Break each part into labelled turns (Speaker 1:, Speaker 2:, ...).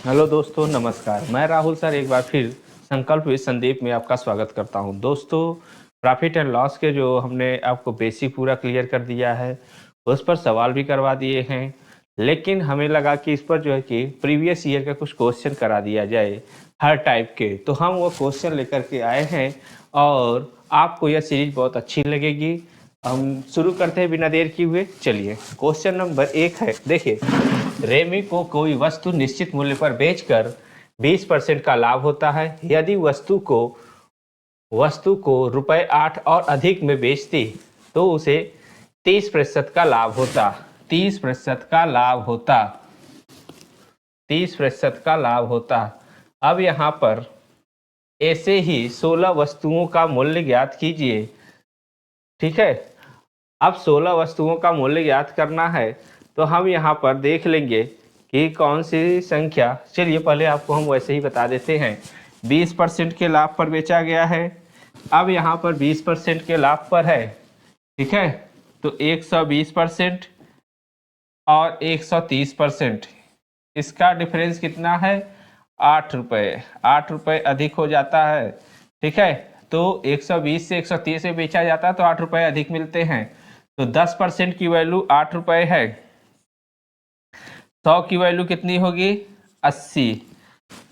Speaker 1: Hello दोस्तों, नमस्कार। मैं राहुल सर एक बार फिर संकल्प विद संदीप में आपका स्वागत करता हूं। दोस्तों, प्रॉफिट एंड लॉस के जो हमने आपको बेसिक पूरा क्लियर कर दिया है, उस पर सवाल भी करवा दिए हैं, लेकिन हमें लगा कि इस पर जो है कि प्रीवियस ईयर का कुछ क्वेश्चन करा दिया जाए हर टाइप के। तो हम वो क्वेश्चन लेकर के आए हैं और आपको यह सीरीज बहुत अच्छी लगेगी। हम शुरू करते हैं बिना देर किए हुए। चलिए, क्वेश्चन नंबर 1 है। देखिए, रेमी को कोई वस्तु निश्चित मूल्य पर बेचकर 20% का लाभ होता है। यदि वस्तु को रुपए 8 और अधिक में बेचती तो उसे 30% का लाभ होता। 30% का लाभ होता। 30% का लाभ होता। अब यहाँ पर ऐसे ही 16 वस्तुओं का मूल्य ज्ञात कीजिए। ठीक है, अब 16 वस्तुओं का मूल्य ज्ञात करना है, तो हम यहाँ पर देख लेंगे कि कौन सी संख्या। चलिए, पहले आपको हम वैसे ही बता देते हैं। 20% के लाभ पर बेचा गया है। अब यहाँ पर 20% के लाभ पर है। ठीक है, तो 120% और 130%, इसका डिफरेंस कितना है? 8 रुपये। 8 रुपये अधिक हो जाता है। ठीक है, तो 120 से 130 से बेचा जाता है तो 8 रुपये अधिक मिलते हैं। तो 10% की वैल्यू 8 रुपये है। 100 की वैल्यू कितनी होगी? 80।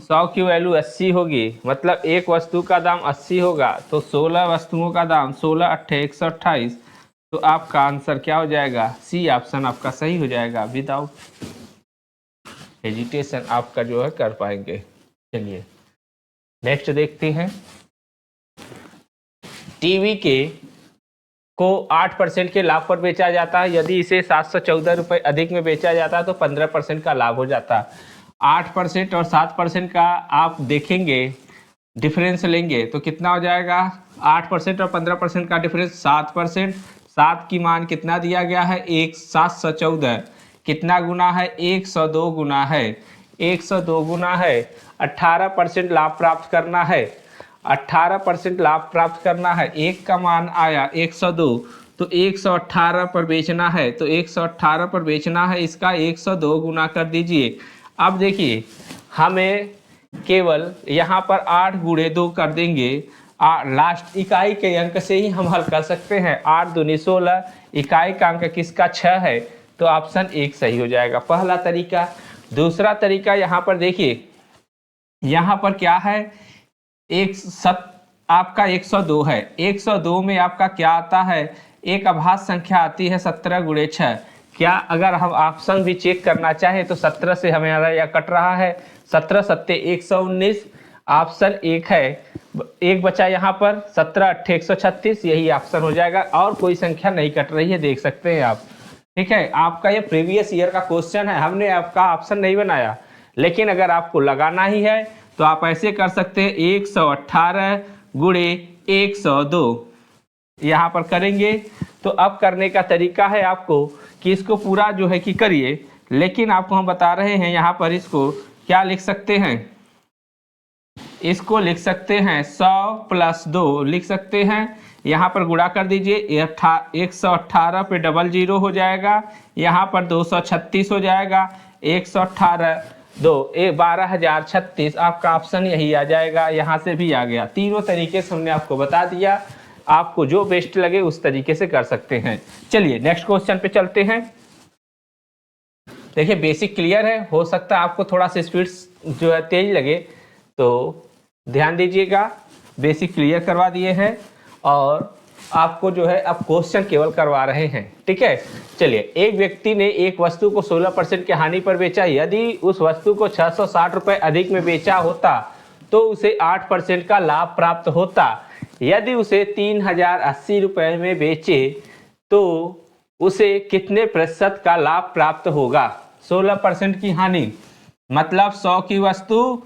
Speaker 1: 100 की वैल्यू 80 होगी, मतलब एक वस्तु का दाम 80 होगा। तो 16 वस्तुओं का दाम 16 अट्ठे 128। तो आपका आंसर क्या हो जाएगा? सी ऑप्शन आपका सही हो जाएगा। विदाउट हेजिटेशन आपका जो है कर पाएंगे। चलिए, नेक्स्ट देखते हैं। टीवी को 8% के लाभ पर बेचा जाता है। यदि इसे 714 रुपये अधिक में बेचा जाता है तो 15% का लाभ हो जाता है। 8% और 7% का आप देखेंगे, डिफरेंस लेंगे तो कितना हो जाएगा? 8% और 15% का डिफरेंस 7%। 7 की मान कितना दिया गया है? 714। कितना गुना है? 102 गुना है। 102 गुना है। 18% लाभ प्राप्त करना है। 18% लाभ प्राप्त करना है। एक का मान आया 102, तो 118 पर बेचना है। तो 118 पर बेचना है, इसका 102 गुना कर दीजिए। अब देखिए, हमें केवल यहाँ पर 8 गुणे 2 कर देंगे। लास्ट इकाई के अंक से ही हम हल कर सकते हैं। 8 दूनी 16, इकाई का अंक किसका? 6 है। तो ऑप्शन 1 सही हो जाएगा, पहला तरीका। दूसरा तरीका यहाँ पर देखिए, यहाँ पर क्या है? आपका 102 है। 102 में आपका क्या आता है? एक अभाज्य संख्या आती है 17 गुणे 6। क्या अगर हम ऑप्शन भी चेक करना चाहे तो 17 से हमारा यह कट रहा है। 17 सत्ते 119, ऑप्शन 1 है। एक बचा यहाँ पर 17 अट्ठे 136, यही ऑप्शन हो जाएगा। और कोई संख्या नहीं कट रही है, देख सकते हैं आप। ठीक है, आपका ये प्रीवियस ईयर का क्वेश्चन है, हमने आपका ऑप्शन नहीं बनाया। लेकिन अगर आपको लगाना ही है तो आप ऐसे कर सकते हैं, 118 गुणे 102 यहाँ पर करेंगे। तो अब करने का तरीका है आपको कि इसको पूरा जो है कि करिए, लेकिन आपको हम बता रहे हैं यहाँ पर इसको क्या लिख सकते हैं? इसको लिख सकते हैं 100 + 2 लिख सकते हैं। यहाँ पर गुणा कर दीजिए। 118 पे डबल जीरो हो जाएगा। यहाँ पर 236 हो जाएगा। 118 2 12,036, आपका ऑप्शन यही आ जाएगा। यहाँ से भी आ गया। तीनों तरीके से हमने आपको बता दिया, आपको जो बेस्ट लगे उस तरीके से कर सकते हैं। चलिए, नेक्स्ट क्वेश्चन पे चलते हैं। देखिए, बेसिक क्लियर है। हो सकता है आपको थोड़ा सा स्पीड जो है तेज लगे, तो ध्यान दीजिएगा। बेसिक क्लियर करवा दिए हैं और आपको जो है अब क्वेश्चन केवल करवा रहे हैं। ठीक है, चलिए। एक व्यक्ति ने एक वस्तु को 16% की हानि पर बेचा। यदि उस वस्तु को 660 रुपये अधिक में बेचा होता तो उसे 8% का लाभ प्राप्त होता। यदि उसे 3080 रुपये में बेचे तो उसे कितने प्रतिशत का लाभ प्राप्त होगा? 16% की हानि मतलब 100 की वस्तु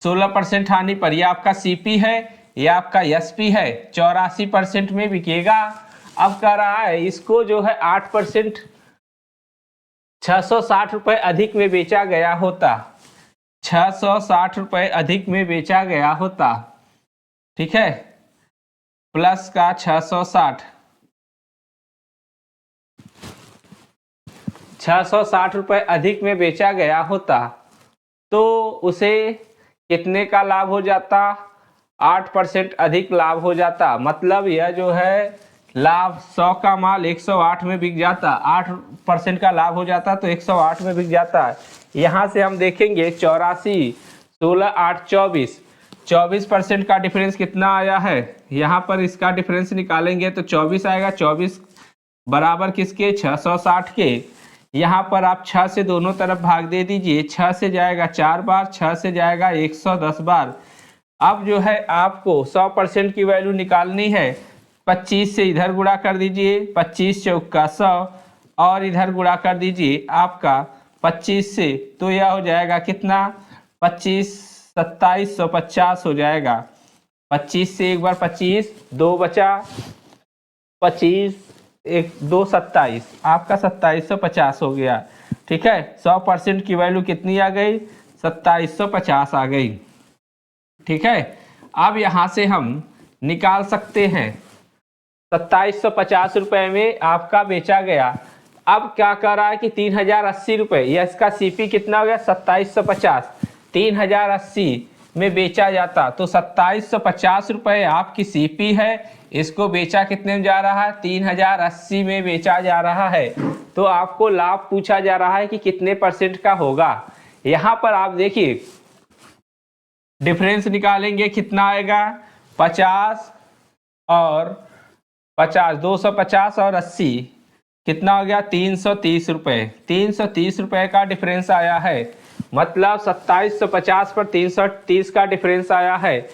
Speaker 1: 16% हानि पर, यह आपका सीपी है, यह आपका एसपी है, 84% में बिकेगा। अब कह रहा है इसको जो है 8% 660 रुपये अधिक में बेचा गया होता। 660 रुपये अधिक में बेचा गया होता। ठीक है, प्लस का 660, 660 रुपये अधिक में बेचा गया होता। तो उसे कितने का लाभ हो जाता, 8% अधिक लाभ हो जाता। मतलब यह जो है लाभ 100 का माल 108 में बिक जाता, 8% का लाभ हो जाता तो 108 में बिक जाता। यहाँ से हम देखेंगे 84, 16, 8, 24, 24% का डिफरेंस कितना आया है। यहाँ पर इसका डिफरेंस निकालेंगे तो 24 आएगा। 24 बराबर किसके, 660 के। यहाँ पर आप 6 से दोनों तरफ भाग दे दीजिए। 6 से जाएगा 4 बार, 6 से जाएगा 110 बार। अब जो है आपको 100% की वैल्यू निकालनी है। 25 से इधर गुणा कर दीजिए, 25 चौका 100, और इधर गुणा कर दीजिए आपका 25 से, तो यह हो जाएगा कितना, 25 2750 हो जाएगा। 25 से एक बार 25, 2 बचा, 25 1 2 27, आपका 2750 हो गया। ठीक है, 100% की वैल्यू कितनी आ गई, 2750 आ गई। ठीक है, अब यहाँ से हम निकाल सकते हैं 2750 रुपये में आपका बेचा गया। अब क्या कर रहा है कि 3080 रुपये, या इसका सीपी कितना हो गया 2750, 3080 में बेचा जाता तो 2750 रुपये आपकी सीपी है। इसको बेचा कितने में जा रहा है, 3080 में बेचा जा रहा है। तो आपको लाभ पूछा जा रहा है कि कितने परसेंट का होगा। यहाँ पर आप देखिए डिफरेंस निकालेंगे, कितना आएगा, 50 और 50, 250 और 80, कितना हो गया 330 रुपये। 330 रुपये का डिफरेंस आया है। मतलब 2750 पर 330 का डिफरेंस आया है।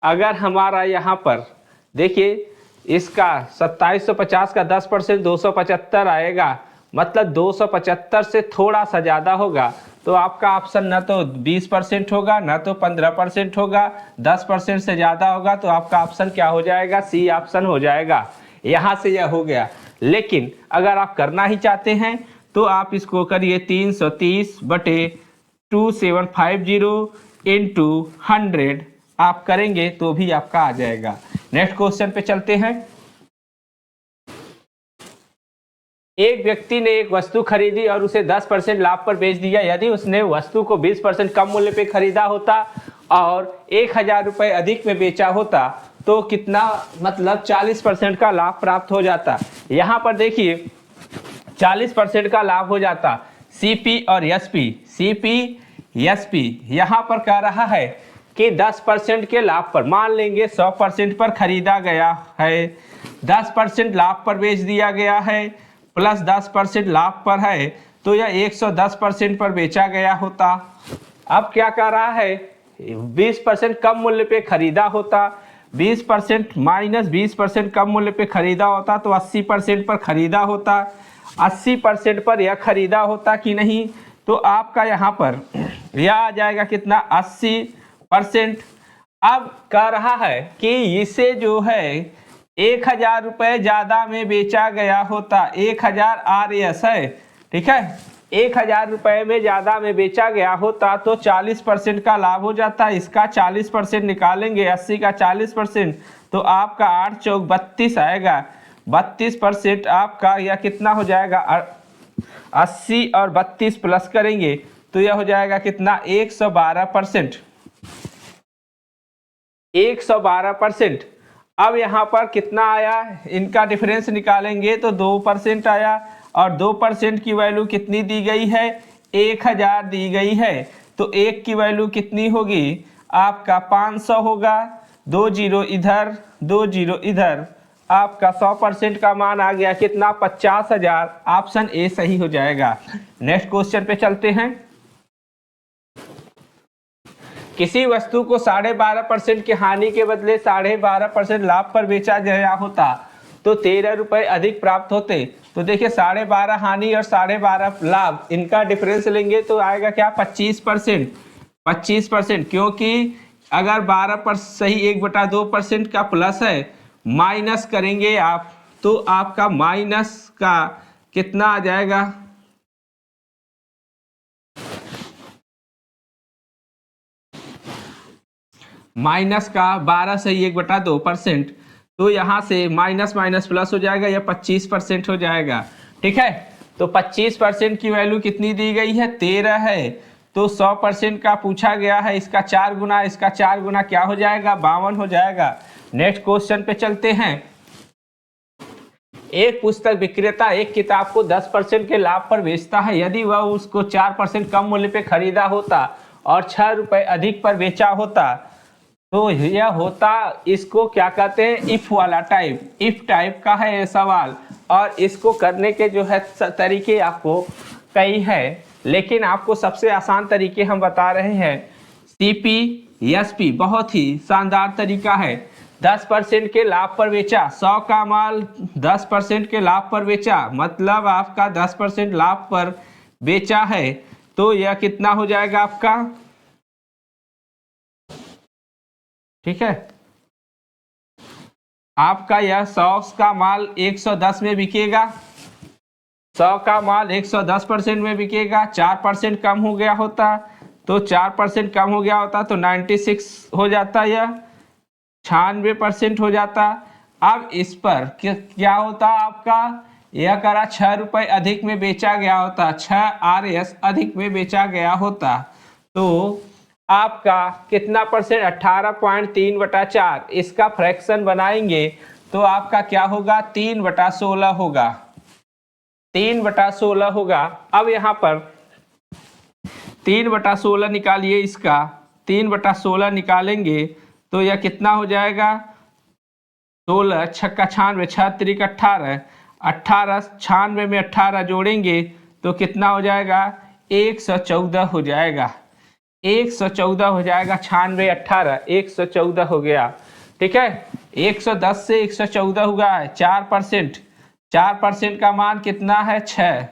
Speaker 1: अगर हमारा यहाँ पर देखिए इसका 2750 का 10% 275 आएगा। मतलब 275 से थोड़ा सा ज़्यादा होगा तो आपका ऑप्शन ना तो 20% होगा, ना तो 15% होगा। 10% से ज़्यादा होगा तो आपका ऑप्शन क्या हो जाएगा, सी ऑप्शन हो जाएगा। यहाँ से यह हो गया। लेकिन अगर आप करना ही चाहते हैं तो आप इसको करिए 330 बटे 2750 इंटू 100 आप करेंगे तो भी आपका आ जाएगा। नेक्स्ट क्वेश्चन पे चलते हैं। एक व्यक्ति ने एक वस्तु खरीदी और उसे 10% लाभ पर बेच दिया। यदि उसने वस्तु को 20% कम मूल्य पे खरीदा होता और 1000 रुपये अधिक में बेचा होता तो कितना, मतलब 40% का लाभ प्राप्त हो जाता। यहाँ पर देखिए 40% का लाभ हो जाता। सीपी और एसपी, सीपी एसपी यहाँ पर कह रहा है कि 10% के लाभ पर, मान लेंगे 100% पर खरीदा गया है, 10% लाभ पर बेच दिया गया है, प्लस 10% लाभ पर है तो यह 110% पर बेचा गया होता। अब क्या कर रहा है, 20% कम मूल्य पे खरीदा होता, 20% माइनस 20% कम मूल्य पे खरीदा होता तो 80% पर खरीदा होता। 80% पर यह खरीदा होता कि नहीं, तो आपका यहाँ पर यह आ जाएगा कितना, 80%। अब कह रहा है कि इसे जो है 1000 रुपये ज़्यादा में बेचा गया होता, 1000 RS है, ठीक है, 1000 रुपये में ज़्यादा में बेचा गया होता तो 40% का लाभ हो जाता। इसका 40% निकालेंगे, 80 का 40%, तो आपका 8 चौक 32 आएगा। 32% आपका यह कितना हो जाएगा, 80 और 32 प्लस करेंगे तो यह हो जाएगा कितना, 112%। 112%। अब यहाँ पर कितना आया, इनका डिफरेंस निकालेंगे तो 2% आया, और 2% की वैल्यू कितनी दी गई है, 1000 दी गई है, तो 1 की वैल्यू कितनी होगी आपका 500 होगा। 2 जीरो इधर, 2 जीरो इधर, आपका 100% का मान आ गया कितना, 50,000। ऑप्शन ए सही हो जाएगा। नेक्स्ट क्वेश्चन पे चलते हैं। किसी वस्तु को 12.5% की हानि के बदले 12.5% लाभ पर बेचा गया होता तो 13 रुपये अधिक प्राप्त होते। तो देखिए 12.5 हानि और 12.5 लाभ, इनका डिफरेंस लेंगे तो आएगा क्या, 25%। 25%, क्योंकि अगर 12% सही 1/2% का प्लस है, माइनस करेंगे आप तो आपका माइनस का कितना आ जाएगा, माइनस का 12 से 1/2%, तो यहाँ से माइनस माइनस प्लस हो जाएगा, या 25% हो जाएगा। ठीक है, तो 25% की वैल्यू कितनी दी गई है, 13 है। तो 100% का पूछा गया है, इसका 4 गुना, इसका 4 गुना क्या हो जाएगा, 52 हो जाएगा। नेक्स्ट क्वेश्चन पे चलते हैं। एक पुस्तक विक्रेता एक किताब को 10% के लाभ पर बेचता है। यदि वह उसको 4% कम मूल्य पे खरीदा होता और 6 रुपए अधिक पर बेचा होता तो यह होता, इसको क्या कहते हैं, इफ वाला टाइप, इफ टाइप का है ये सवाल। और इसको करने के जो है तरीके आपको कई है, लेकिन आपको सबसे आसान तरीके हम बता रहे हैं। CPSP बहुत ही शानदार तरीका है। 10% के लाभ पर बेचा, 100 का माल 10% के लाभ पर बेचा, मतलब आपका 10% लाभ पर बेचा है। तो यह कितना हो जाएगा आपका, ठीक है, आपका यह 100 का माल 110 में बिकेगा, 100 का माल 110% में बिकेगा। 4% कम हो गया होता तो 4% कम हो गया होता तो 96 हो जाता, यह 96% हो जाता। अब इस पर क्या होता आपका, यह करा 6 रुपए अधिक में बेचा गया होता, 6 RS अधिक में बेचा गया होता। तो आपका कितना परसेंट, 18.3/4, इसका फ्रैक्शन बनाएंगे तो आपका क्या होगा, 3/16 होगा, 3/16 होगा। अब यहाँ पर 3/16 निकालिए, इसका 3/16 निकालेंगे तो यह कितना हो जाएगा, 16 छक्का 96, 6 त्रिक 18, 18 96 में 18 जोड़ेंगे तो कितना हो जाएगा, 114 हो जाएगा, 114 हो जाएगा। 96 18 114 हो गया, ठीक है। 110 से 114 हुआ है, 4%, 4% का मान कितना है, 6।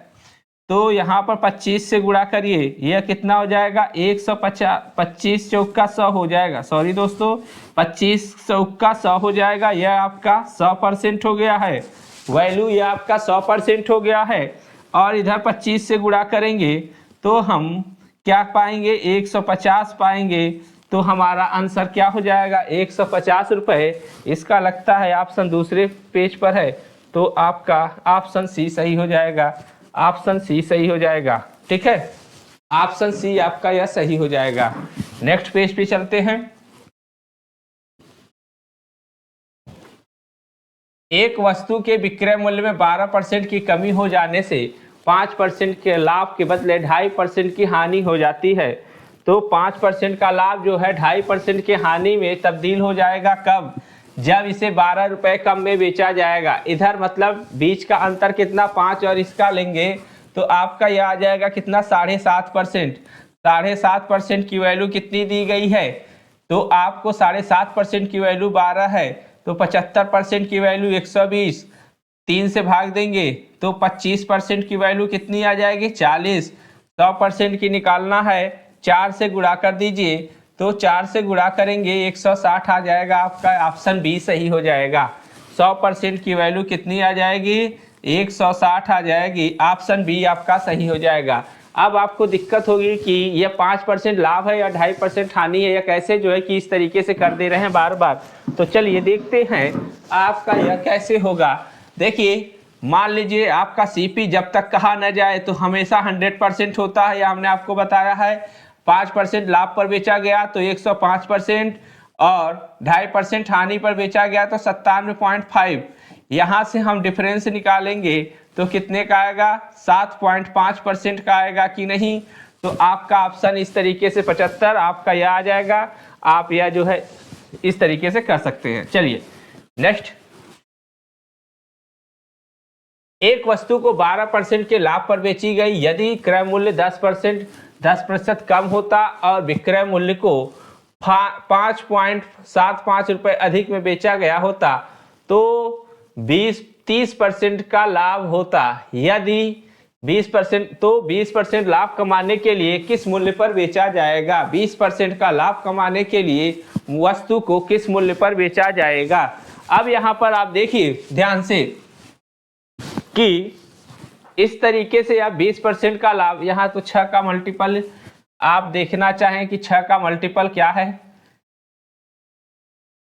Speaker 1: तो यहाँ पर 25 से गुणा करिए, यह कितना हो जाएगा, 150, 25 चौका 100 हो जाएगा, सॉरी दोस्तों, 25 चौका 100 हो जाएगा। यह आपका 100% हो गया है, वैल्यू यह आपका 100% हो गया है। और इधर 25 से गुणा करेंगे तो हम क्या पाएंगे, 150 पाएंगे। तो हमारा आंसर क्या हो जाएगा, 150 रुपये। इसका लगता है ऑप्शन दूसरे पेज पर है, तो आपका ऑप्शन सी सही हो जाएगा, ऑप्शन सी सही हो जाएगा, ठीक है, ऑप्शन सी आपका यह सही हो जाएगा। नेक्स्ट पेज पे चलते हैं। एक वस्तु के विक्रय मूल्य में 12% की कमी हो जाने से 5% के लाभ के बदले 2.5% की हानि हो जाती है। तो 5% का लाभ जो है 2.5% की हानि में तब्दील हो जाएगा कब, जब इसे 12 रुपए कम में बेचा जाएगा। इधर मतलब बीच का अंतर कितना, 5 और इसका लेंगे तो आपका यह आ जाएगा कितना, 7.5%। 7.5% की वैल्यू कितनी दी गई है, तो आपको 7.5% की वैल्यू 12 है, तो 75% की वैल्यू 120, 3 से भाग देंगे तो 25% की वैल्यू कितनी आ जाएगी, 40। 100% की निकालना है, 4 से गुणा कर दीजिए, तो 4 से गुणा करेंगे 160 आ जाएगा, आपका ऑप्शन बी सही हो जाएगा। 100% की वैल्यू कितनी आ जाएगी, 160 आ जाएगी, ऑप्शन बी आपका सही हो जाएगा। अब आपको दिक्कत होगी कि यह 5% लाभ है या 2.5% हानि है, या कैसे जो है कि इस तरीके से कर दे रहे हैं बार बार। तो चलिए देखते हैं आपका यह कैसे होगा। देखिए, मान लीजिए आपका CP जब तक कहा न जाए तो हमेशा 100% होता है, या हमने आपको बताया है 5% लाभ पर बेचा गया तो 105%, और 2.5% हानि पर बेचा गया तो 97.5। यहाँ से हम डिफरेंस निकालेंगे तो कितने का आएगा, 7.5% का आएगा कि नहीं। तो आपका ऑप्शन इस तरीके से 75 आपका यह आ जाएगा। आप यह जो है इस तरीके से कर सकते हैं। चलिए नेक्स्ट, एक वस्तु को 12% के लाभ पर बेची गई, यदि क्रय मूल्य 10% कम होता और विक्रय मूल्य को 5.75 रुपए अधिक में बेचा गया होता तो 30% का लाभ होता। यदि 20%, तो 20% लाभ कमाने के लिए किस मूल्य पर बेचा जाएगा, 20% का लाभ कमाने के लिए वस्तु को किस मूल्य पर बेचा जाएगा। अब यहाँ पर आप देखिए ध्यान से कि इस तरीके से आप 20% का लाभ, यहाँ तो 6 का मल्टीपल आप देखना चाहें कि 6 का मल्टीपल क्या है,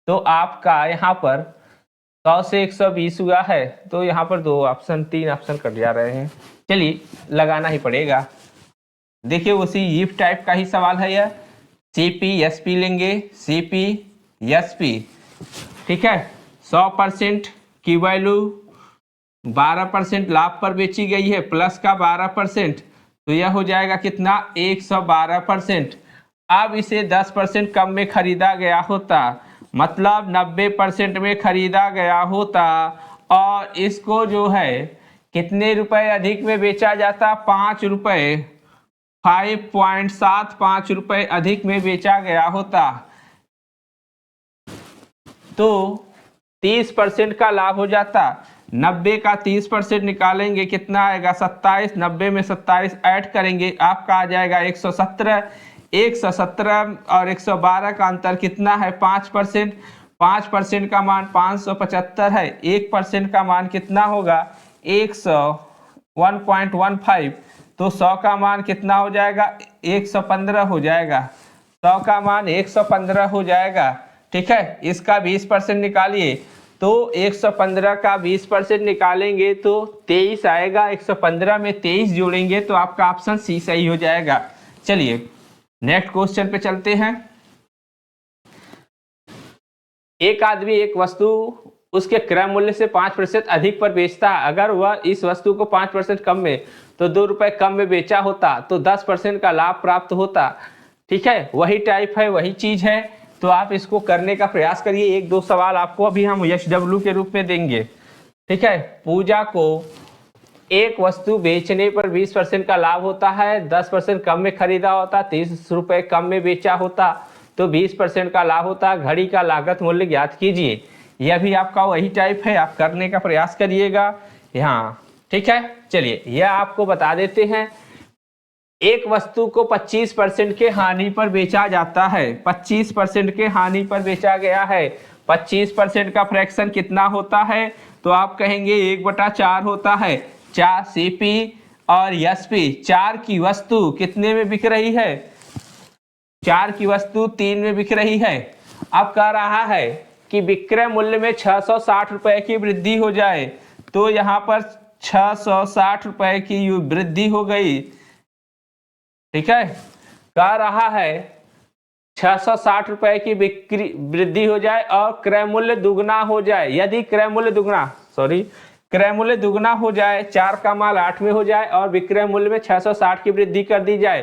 Speaker 1: तो आपका यहाँ पर 100 से 120 हुआ है, तो यहाँ पर 2 ऑप्शन 3 ऑप्शन कट जा रहे हैं। चलिए लगाना ही पड़ेगा। देखिए उसी इफ टाइप का ही सवाल है यह। CP SP लेंगे, CP SP, ठीक है। 100% की वैल्यू 12% लाभ पर बेची गई है, प्लस का 12%, तो यह हो जाएगा कितना, 112%। अब इसे 10% कम में खरीदा गया होता, मतलब 90% में खरीदा गया होता, और इसको जो है कितने रुपए अधिक में बेचा जाता, 5 रुपए, 5.75 रुपए अधिक में बेचा गया होता, तो 30% का लाभ हो जाता। 90 का 30% निकालेंगे कितना आएगा, 27। 90 में 27 ऐड करेंगे, आपका आ जाएगा 117। 117 और 112 का अंतर कितना है, 5%। 5% का मान 575 है। 1% का मान कितना होगा, 101.15, तो 100 का मान कितना हो जाएगा, 115 हो जाएगा। 100 का मान 115 हो जाएगा, ठीक है। इसका 20% निकालिए, तो 115 का 20% निकालेंगे तो 23 आएगा। 115 में 23 जोड़ेंगे तो आपका ऑप्शन सी सही हो जाएगा। चलिए नेक्स्ट क्वेश्चन पे चलते हैं। एक आदमी एक वस्तु उसके क्रय मूल्य से 5% अधिक पर बेचता है। अगर वह इस वस्तु को 5% कम में, तो 2 रुपए कम में बेचा होता, तो 10% का लाभ प्राप्त होता, ठीक है। वही टाइप है, वही चीज है, तो आप इसको करने का प्रयास करिए। 1-2 सवाल आपको अभी हम SW के रूप में देंगे, ठीक है। पूजा को एक वस्तु बेचने पर 20% का लाभ होता है, 10% कम में खरीदा होता, 30 रुपए कम में बेचा होता, तो 20% का लाभ होता। घड़ी का लागत मूल्य ज्ञात कीजिए। यह भी आपका वही टाइप है, आप करने का प्रयास करिएगा यहाँ, ठीक है। चलिए यह आपको बता देते हैं। एक वस्तु को 25% के हानि पर बेचा जाता है, 25% के हानि पर बेचा गया है। 25% का फ्रैक्शन कितना होता है, तो आप कहेंगे 1/4 होता है। 4 CP और SP, 4 की वस्तु कितने में बिक रही है, 4 की वस्तु 3 में बिक रही है। अब कह रहा है कि विक्रय मूल्य में 660 रुपए की वृद्धि हो जाए, तो यहाँ पर 660 रुपए की वृद्धि हो गई, ठीक है। कह रहा है 660 रुपए की बिक्री वृद्धि हो जाए और क्रय मूल्य दुगना हो जाए। यदि क्रय मूल्य दुगना हो जाए, 4 का माल 8 में हो जाए और विक्रय मूल्य में 660 की वृद्धि कर दी जाए,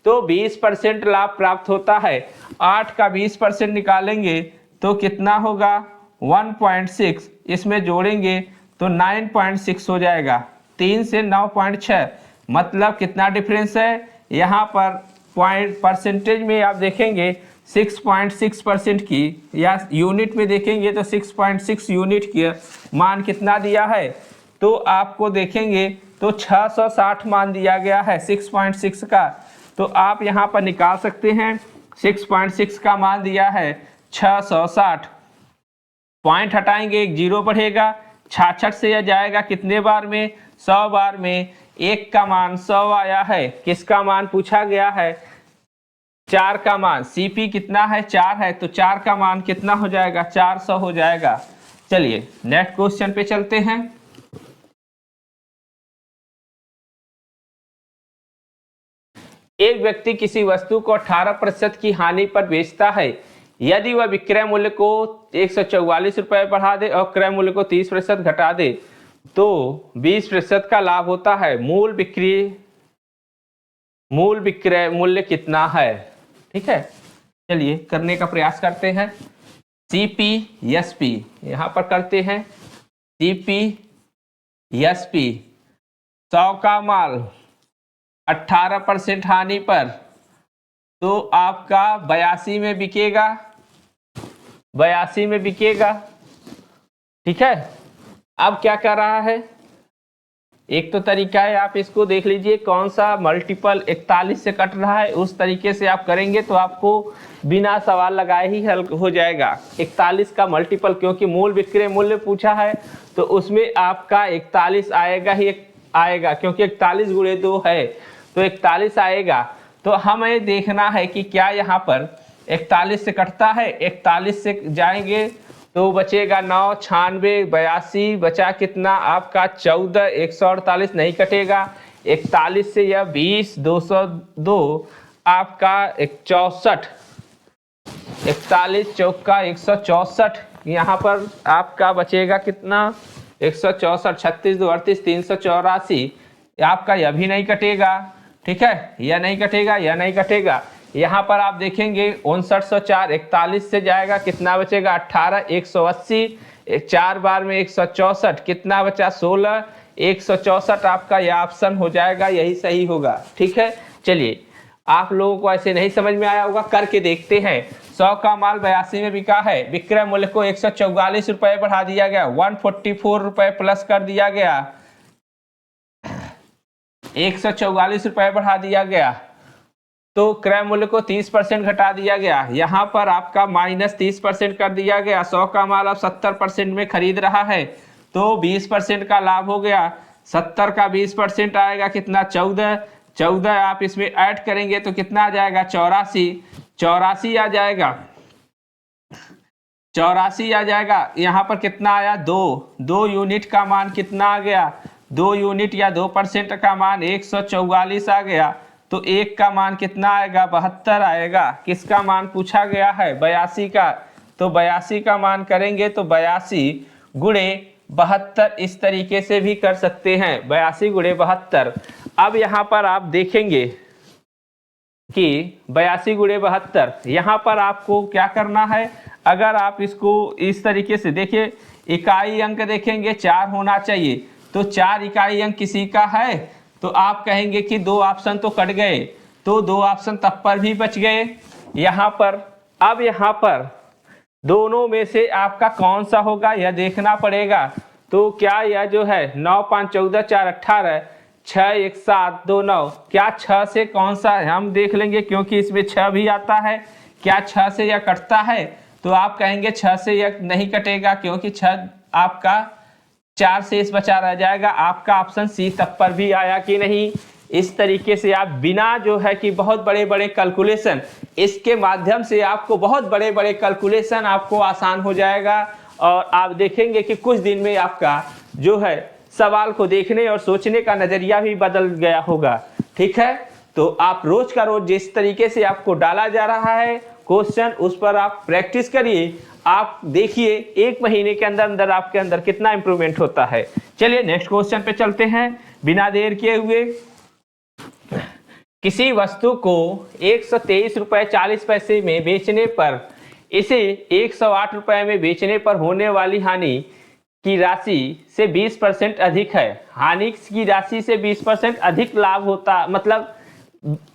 Speaker 1: तो 20% लाभ प्राप्त होता है। 8 का 20% निकालेंगे तो कितना होगा, 1.6, इसमें जोड़ेंगे तो 9.6 हो जाएगा। 3 से 9.6, मतलब कितना डिफरेंस है यहाँ पर, पॉइंट परसेंटेज में आप देखेंगे 6.6% की, या यूनिट में देखेंगे तो 6.6 यूनिट की मान कितना दिया है, तो आपको देखेंगे तो 660 मान दिया गया है 6.6 का। तो आप यहाँ पर निकाल सकते हैं, 6.6 का मान दिया है 660, पॉइंट हटाएंगे 1 जीरो बढ़ेगा, 66 से यह जाएगा कितने बार में, 100 बार में। 1 का मान 100 आया है, किसका मान पूछा गया है, 4 का मान। CP कितना है, 4 है, तो 4 का मान कितना हो जाएगा, 400 हो जाएगा। चलिए नेक्स्ट क्वेश्चन पे चलते हैं। एक व्यक्ति किसी वस्तु को 18% की हानि पर बेचता है। यदि वह विक्रय मूल्य को 144 रुपए बढ़ा दे और क्रय मूल्य को 30% घटा दे, तो 20% का लाभ होता है। मूल विक्रय मूल्य कितना है, ठीक है। चलिए करने का प्रयास करते हैं। CP SP यहाँ पर करते हैं। CP SP 100 का माल 18% हानि पर, तो आपका 82 में बिकेगा, 82 में बिकेगा, ठीक है। अब क्या कर रहा है, एक तो तरीका है, आप इसको देख लीजिए कौन सा मल्टीपल 41 से कट रहा है, उस तरीके से आप करेंगे तो आपको बिना सवाल लगाए ही हल हो जाएगा। 41 का मल्टीपल, क्योंकि मूल विक्रय मूल्य पूछा है तो उसमें आपका 41 आएगा ही आएगा, क्योंकि 41 गुणे 2 है तो 41 आएगा। तो हमें देखना है कि क्या यहाँ पर 41 से कटता है, 41 से जाएंगे तो बचेगा 9, 96, 82, बचा कितना आपका 14, 148 नहीं कटेगा, 41 से यह 20, 202 आपका 64, 41 चौका 164, यहाँ पर आपका बचेगा कितना 164, 36 2 38, 384, आपका यह भी नहीं कटेगा। ठीक है, यह नहीं कटेगा, यह नहीं कटेगा। यहाँ पर आप देखेंगे 5904, 41 से जाएगा कितना बचेगा 18, 180, 4 बार में 164, कितना बचा 16, 164 आपका यह ऑप्शन हो जाएगा, यही सही होगा। ठीक है, चलिए आप लोगों को ऐसे नहीं समझ में आया होगा, करके देखते हैं। 100 का माल 82 में बिका है, विक्रय मूल्य को 144 रुपए बढ़ा दिया गया, 144 रुपए प्लस कर दिया गया, 144 रुपए बढ़ा दिया गया, तो क्रय मूल्य को 30% घटा दिया गया। यहाँ पर आपका माइनस 30% कर दिया गया। 100 का माल अब 70% में खरीद रहा है, तो 20% का लाभ हो गया। 70 का 20% आएगा कितना 14, 14 आप इसमें ऐड करेंगे तो कितना आ जाएगा 84, 84 आ जाएगा, 84 आ जाएगा। यहाँ पर कितना आया 2 यूनिट का मान कितना आ गया, 2 यूनिट या 2% का मान 144 आ गया, तो 1 का मान कितना आएगा 72 आएगा। किसका मान पूछा गया है 82 का, तो 82 का मान करेंगे तो 82 गुणे 72 इस तरीके से भी कर सकते हैं, 82 गुणे 72। अब यहाँ पर आप देखेंगे कि 82 गुणे 72, यहाँ पर आपको क्या करना है, अगर आप इसको इस तरीके से देखिए, इकाई अंक देखेंगे 4 होना चाहिए, तो 4 इकाई अंक किसी का है, तो आप कहेंगे कि 2 ऑप्शन तो कट गए, तो 2 ऑप्शन तब पर भी बच गए यहाँ पर। अब यहाँ पर दोनों में से आपका कौन सा होगा यह देखना पड़ेगा। तो क्या यह जो है 9 5 14 4 18 6 1 7 2 9, क्या 6 से कौन सा है हम देख लेंगे, क्योंकि इसमें 6 भी आता है। क्या 6 से यह कटता है, तो आप कहेंगे 6 से यह नहीं कटेगा, क्योंकि 6 आपका 4 शेष बचा रह जाएगा। आपका ऑप्शन सी तब पर भी आया कि नहीं। इस तरीके से आप बिना जो है कि बहुत बड़े बड़े कैलकुलेशन, इसके माध्यम से आपको बहुत बड़े बड़े कैलकुलेशन आपको आसान हो जाएगा, और आप देखेंगे कि कुछ दिन में आपका जो है सवाल को देखने और सोचने का नजरिया भी बदल गया होगा। ठीक है, तो आप रोज का रोज जिस तरीके से आपको डाला जा रहा है क्वेश्चन, उस पर आप प्रैक्टिस करिए। आप देखिए 1 महीने के अंदर अंदर आपके अंदर कितना इंप्रूवमेंट होता है। चलिए नेक्स्ट क्वेश्चन पे चलते हैं बिना देर किए हुए। किसी वस्तु को 123 रुपए 40 पैसे में बेचने पर इसे 108 रुपए में बेचने पर होने वाली हानि की राशि से 20% अधिक है। हानि की राशि से 20% अधिक लाभ होता, मतलब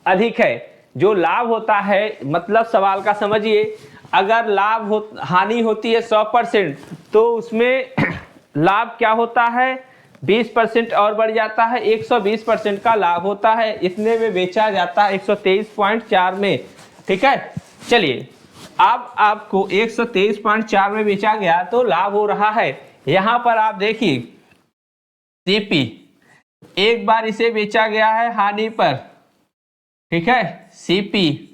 Speaker 1: अधिक है। जो लाभ होता है, मतलब सवाल का समझिए, अगर हानि होती है 100%, तो उसमें लाभ क्या होता है 20% और बढ़ जाता है, 120% का लाभ होता है। इतने में बेचा जाता है 123.4 में। ठीक है, चलिए अब आपको 123.4 में बेचा गया तो लाभ हो रहा है। यहाँ पर आप देखिए सीपी, एक बार इसे बेचा गया है हानि पर, ठीक है, सीपी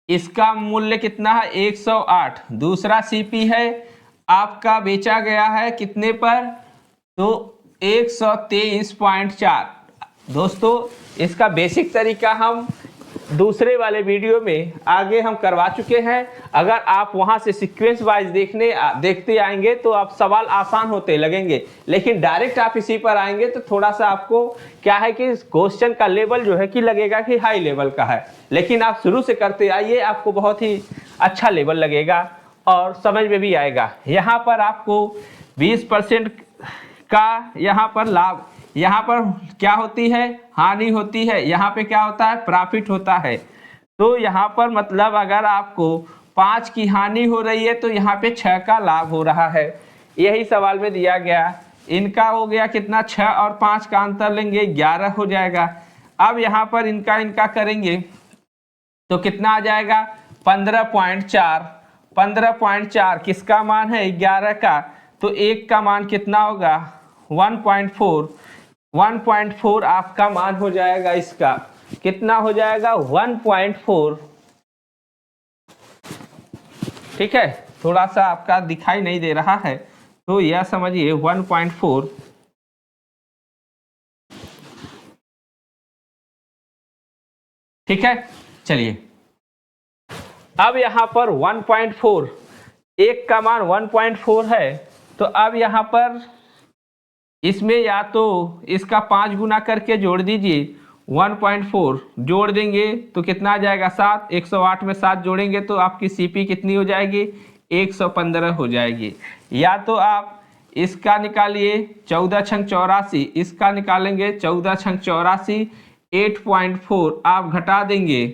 Speaker 1: इसका मूल्य कितना है 108। दूसरा सीपी है आपका बेचा गया है कितने पर, तो 123.4। दोस्तों इसका बेसिक तरीका हम दूसरे वाले वीडियो में आगे हम करवा चुके हैं। अगर आप वहां से सीक्वेंस वाइज देखते आएंगे तो आप सवाल आसान होते लगेंगे, लेकिन डायरेक्ट आप इसी पर आएंगे तो थोड़ा सा आपको क्या है कि क्वेश्चन का लेवल जो है कि लगेगा कि हाई लेवल का है। लेकिन आप शुरू से करते आइए, आपको बहुत ही अच्छा लेवल लगेगा और समझ में भी आएगा। यहाँ पर आपको 20% का यहाँ पर लाभ, यहाँ पर क्या होती है हानि होती है, यहाँ पे क्या होता है प्रॉफिट होता है। तो यहाँ पर मतलब अगर आपको 5 की हानि हो रही है तो यहाँ पे 6 का लाभ हो रहा है। यही सवाल में दिया गया। इनका हो गया कितना, 6 और 5 का अंतर लेंगे 11 हो जाएगा। अब यहाँ पर इनका करेंगे तो कितना आ जाएगा 15.4। 15.4 किसका मान है 11 का, तो 1 का मान कितना होगा 1.4। 1.4 आपका मान हो जाएगा, इसका कितना हो जाएगा 1.4। ठीक है, थोड़ा सा आपका दिखाई नहीं दे रहा है, तो यह समझिए 1.4। ठीक है, चलिए अब यहाँ पर 1.4, एक का मान 1.4 है, तो अब यहाँ पर इसमें या तो इसका 5 गुना करके जोड़ दीजिए, 1.4 जोड़ देंगे तो कितना आ जाएगा 7, 108 में 7 जोड़ेंगे तो आपकी सीपी कितनी हो जाएगी 115 हो जाएगी। या तो आप इसका निकालिए 14 छंग 84, इसका निकालेंगे 14 छंग 84, 8.4 आप घटा देंगे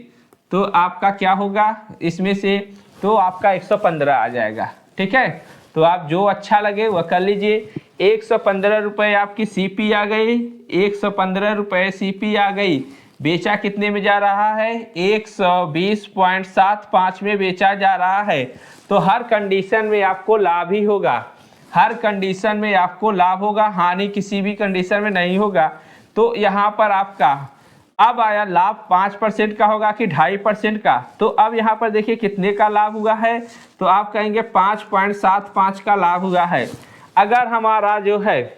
Speaker 1: तो आपका क्या होगा इसमें से, तो आपका 115 आ जाएगा। ठीक है, तो आप जो अच्छा लगे वह कर लीजिए। 115 रुपये आपकी सीपी आ गई, 115 रुपये सीपी आ गई। बेचा कितने में जा रहा है 120.75 में बेचा जा रहा है। तो हर कंडीशन में आपको लाभ ही होगा, हर कंडीशन में आपको लाभ होगा, हानि किसी भी कंडीशन में नहीं होगा। तो यहाँ पर आपका अब आया लाभ 5% का होगा कि 2.5% का, तो अब यहाँ पर देखिए कितने का लाभ हुआ है, तो आप कहेंगे 5.75 का लाभ हुआ है। अगर हमारा जो है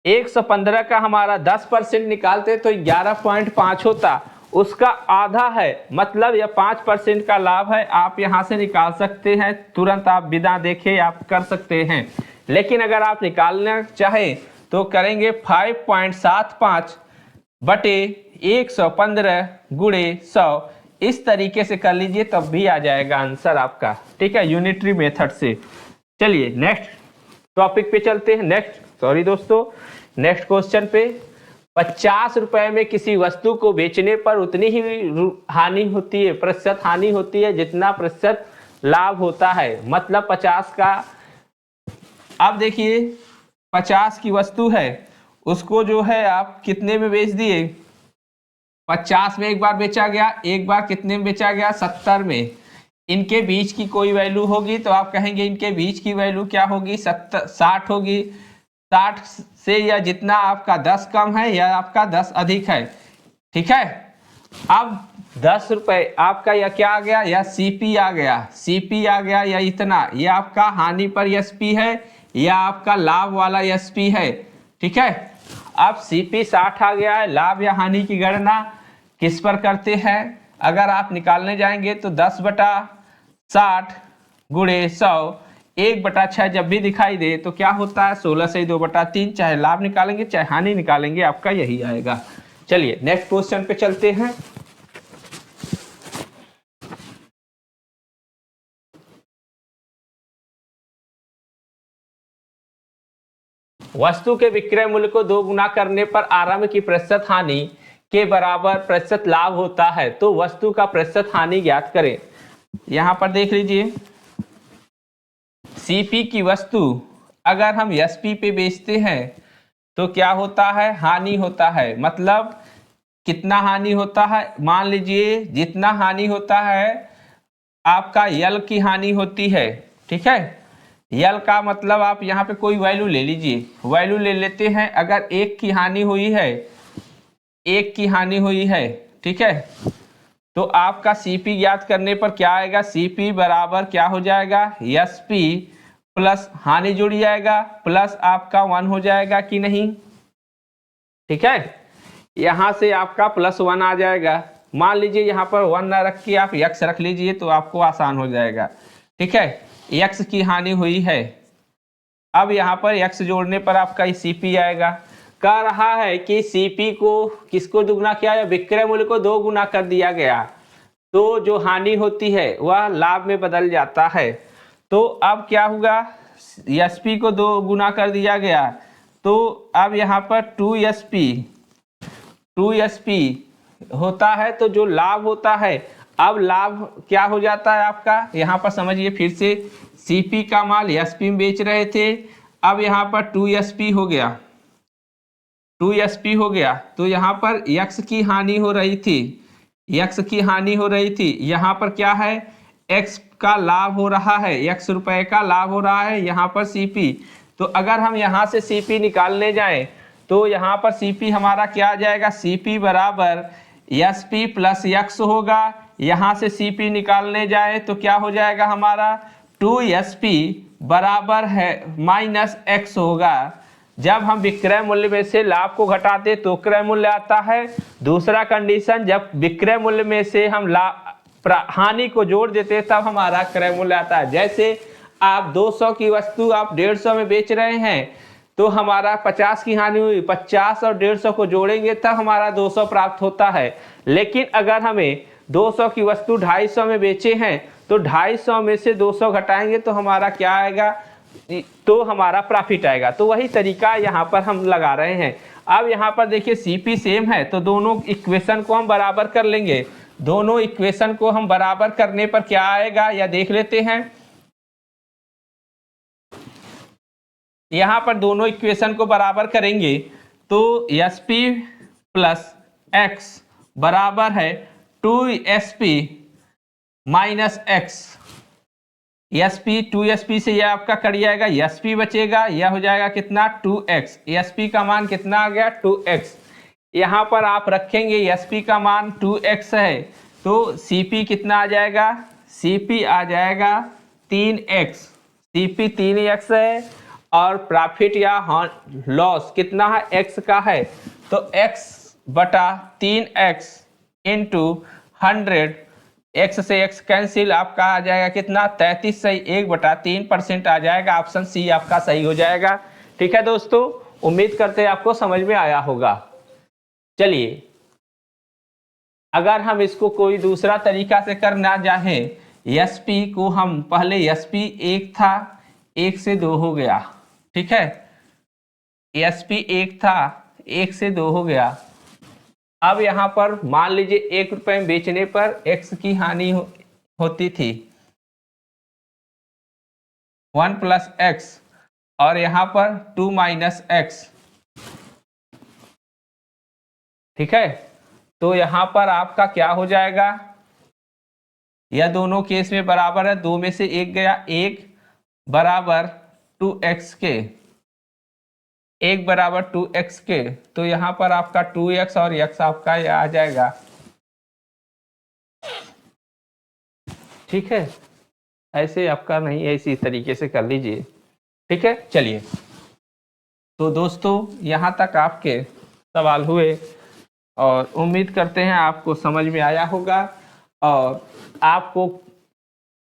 Speaker 1: 115 का हमारा 10% निकालते तो 11.5 होता, उसका आधा है, मतलब यह 5% का लाभ है। आप यहाँ से निकाल सकते हैं, तुरंत आप बिना देखे आप कर सकते हैं। लेकिन अगर आप निकालना चाहें तो करेंगे 5.75 बटे 115 गुणे 100, इस तरीके से कर लीजिए तब भी आ जाएगा आंसर आपका। ठीक है, यूनिटरी मेथड से। चलिए नेक्स्ट टॉपिक पे चलते हैं। नेक्स्ट क्वेश्चन पे 50 रुपए में किसी वस्तु को बेचने पर उतनी ही हानि होती है, प्रतिशत हानि होती है जितना प्रतिशत लाभ होता है। मतलब 50 का, अब देखिए 50 की वस्तु है, उसको जो है आप कितने में बेच दिए, 50 में एक बार बेचा गया, एक बार कितने में बेचा गया 70 में। इनके बीच की कोई वैल्यू होगी तो आप कहेंगे इनके बीच की वैल्यू क्या होगी 60 होगी। 60 से या जितना आपका 10 कम है या आपका 10 अधिक है। ठीक है, अब 10 रुपए आपका यह क्या आ गया, या सीपी आ गया, सीपी आ गया या इतना, यह आपका हानि पर एसपी है या आपका लाभ वाला एसपी है। ठीक है, अब सीपी 60 आ गया है, लाभ या हानि की गणना किस पर करते हैं, अगर आप निकालने जाएंगे तो 10/60 गुणे 100, 1/6 जब भी दिखाई दे तो क्या होता है 16 से 2/3, चाहे लाभ निकालेंगे चाहे हानि निकालेंगे आपका यही आएगा। चलिए नेक्स्ट क्वेश्चन पे चलते हैं। वस्तु के विक्रय मूल्य को 2 गुना करने पर आरंभ की प्रतिशत हानि के बराबर प्रतिशत लाभ होता है, तो वस्तु का प्रतिशत हानि ज्ञात करें। यहां पर देख लीजिए, सीपी की वस्तु अगर हम एसपी पे बेचते हैं तो क्या होता है, हानि होता है। मतलब कितना हानि होता है, मान लीजिए जितना हानि होता है आपका यल की हानि होती है। ठीक है, यल का मतलब आप यहाँ पे कोई वैल्यू ले लीजिए, वैल्यू ले लेते हैं। अगर 1 की हानि हुई है, 1 की हानि हुई है, ठीक है, तो आपका सीपी ज्ञात करने पर क्या आएगा, सीपी बराबर क्या हो जाएगा, एसपी प्लस हानि जुड़ जाएगा प्लस आपका 1 हो जाएगा कि नहीं। ठीक है, यहां से आपका +1 आ जाएगा। मान लीजिए यहाँ पर 1 ना रख के आप x रख लीजिए तो आपको आसान हो जाएगा। ठीक है, x की हानि हुई है, अब यहाँ पर x जोड़ने पर आपका सीपी आएगा। कह रहा है कि सीपी को किसको दुगुना किया है, विक्रय मूल्य को 2 गुना कर दिया गया, तो जो हानि होती है वह लाभ में बदल जाता है। तो अब क्या होगा, एसपी को 2 गुना कर दिया गया, तो अब यहाँ पर 2sp होता है, तो जो लाभ होता है, अब लाभ क्या हो जाता है आपका, यहाँ पर समझिए फिर से, सीपी का माल एसपी में बेच रहे थे, अब यहाँ पर 2sp हो गया, 2sp हो गया, तो यहाँ पर x की हानि हो रही थी, x की हानि हो रही थी, यहाँ पर क्या है x का लाभ हो रहा है, x रुपए का लाभ हो रहा है यहाँ पर सीपी। तो अगर हम यहाँ से सीपी निकालने जाएं तो यहाँ पर सीपी हमारा क्या आ जाएगा, सीपी बराबर एसपी प्लस x होगा। यहाँ से सीपी निकालने जाए तो क्या हो जाएगा हमारा 2sp बराबर है माइनस x होगा। जब हम विक्रय मूल्य में से लाभ को घटाते तो क्रय मूल्य आता है। दूसरा कंडीशन, जब विक्रय मूल्य में से हम हानि को जोड़ देते तब हमारा क्रय मूल्य आता है। जैसे आप 200 की वस्तु आप 150 में बेच रहे हैं तो हमारा 50 की हानि हुई, 50 और 150 को जोड़ेंगे तब हमारा 200 प्राप्त होता है। लेकिन अगर हमें 200 की वस्तु 250 में बेचे हैं तो 250 में से 200 घटाएंगे तो हमारा क्या आएगा, तो हमारा प्रॉफिट आएगा। तो वही तरीका यहाँ पर हम लगा रहे हैं। अब यहाँ पर देखिए सीपी सेम है तो दोनों इक्वेशन को हम बराबर कर लेंगे। दोनों इक्वेशन को हम बराबर करने पर क्या आएगा या देख लेते हैं। यहाँ पर दोनों इक्वेशन को बराबर करेंगे तो sp प्लस x बराबर है 2sp minus x। sp 2sp से यह आपका कट जाएगा, sp बचेगा, यह हो जाएगा कितना 2x। sp का मान कितना आ गया 2x। यहाँ पर आप रखेंगे sp का मान 2x है तो cp कितना आ जाएगा, cp आ जाएगा 3x। cp 3x है और प्रॉफिट या लॉस कितना है x का है तो x बटा 3x इंटू 100, x से x कैंसिल, आपका आ जाएगा कितना 33 सही 1/3% आ जाएगा। ऑप्शन सी आपका सही हो जाएगा। ठीक है दोस्तों, उम्मीद करते हैं आपको समझ में आया होगा। चलिए अगर हम इसको कोई दूसरा तरीका से करना चाहें, sp को हम पहले sp 1 था 1 से 2 हो गया, ठीक है, sp 1 था 1 से 2 हो गया। अब यहाँ पर मान लीजिए 1 रुपए में बेचने पर x की हानि होती थी 1 प्लस x और यहाँ पर 2 माइनस x, ठीक है। तो यहाँ पर आपका क्या हो जाएगा, यह दोनों केस में बराबर है, 2 में से 1 गया, 1 बराबर 2x के, 1 बराबर 2x के, तो यहाँ पर आपका 2x और x आपका यह आ जाएगा, ठीक है। ऐसे आपका नहीं है, इसी तरीके से कर लीजिए, ठीक है। चलिए तो दोस्तों यहाँ तक आपके सवाल हुए और उम्मीद करते हैं आपको समझ में आया होगा और आपको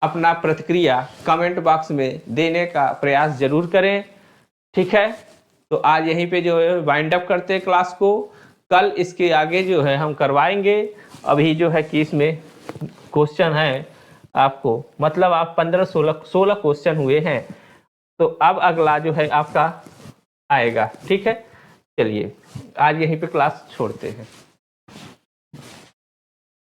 Speaker 1: अपना प्रतिक्रिया कमेंट बॉक्स में देने का प्रयास जरूर करें, ठीक है। तो आज यहीं पे जो है वाइंड अप करते हैं क्लास को, कल इसके आगे जो है हम करवाएंगे। अभी जो है कि इसमें क्वेश्चन है आपको, मतलब आप 15-16 क्वेश्चन हुए हैं, तो अब अगला जो है आपका आएगा, ठीक है। चलिए आज यहीं पे क्लास छोड़ते हैं।